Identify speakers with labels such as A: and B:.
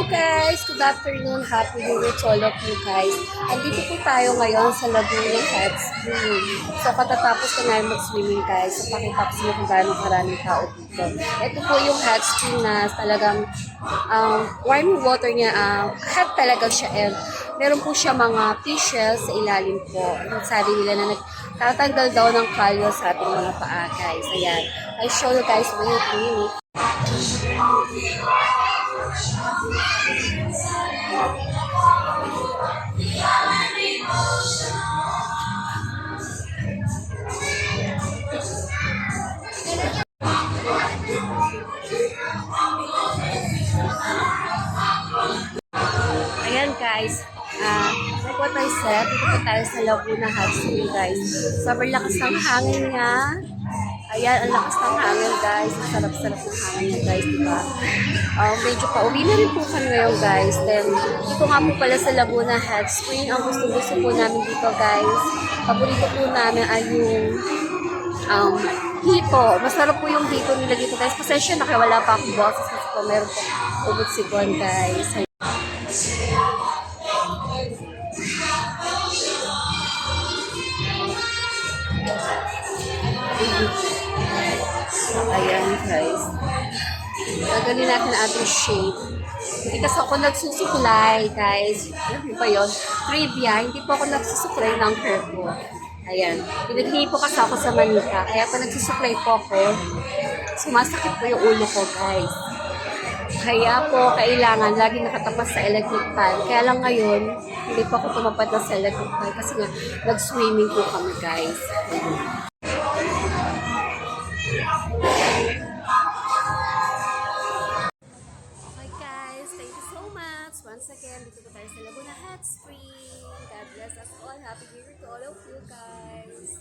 A: Hello guys! Good afternoon! Happy New Year to all of you guys! Andito po tayo ngayon sa Laguna Hot Spring. So katatapos ko na mag-swimming guys. So pakita ko sa inyo kung gaano karaming tao dito. Ito po yung hot spring na talagang warm water niya. Hot talaga siya and meron po siya mga fishes sa ilalim po. Sabi nila na nagtatanggal daw ng kalyo sa ating mga paa guys. Ayan. I'll show you guys minute. Ayan guys, like what I said, dito po tayo sa Laguna Hot Spring guys. Sobrang lakas ng hangin niya. Ayan, ang lakas ng hangin guys. Ang sarap-sarap ng hangin niya guys, diba? Medyo pauwi na rin po kami ngayon guys. Then, dito nga po pala sa Laguna Hot Spring. Ang gusto po namin dito guys. Paborito po namin ay yung hito. Masarap po yung hito nila dito guys. Pasensya na kaya wala pa akong boses. Kasi po meron po ubod siguan guys. Ayan guys. Gagaling natin ating shape. Hindi kasi ako nagsusuklay guys. Ano ba yun? Trivia. Hindi po ako nagsusuklay ng hair ko. Ayan. Pinaghingi po kasi ako sa manika. Kaya pa nagsusuklay po ako. Sumasakit po yung ulo ko guys. Kaya po, kailangan lagi nakatapat sa electric fan. Kaya lang ngayon, hindi po ako tumapat na sa electric fan kasi nga, nag-swimming po kami guys. Okay guys, thank you so much. Once again, dito po tayo sa Laguna Hot Spring. God bless us all. Happy New Year to all of you guys.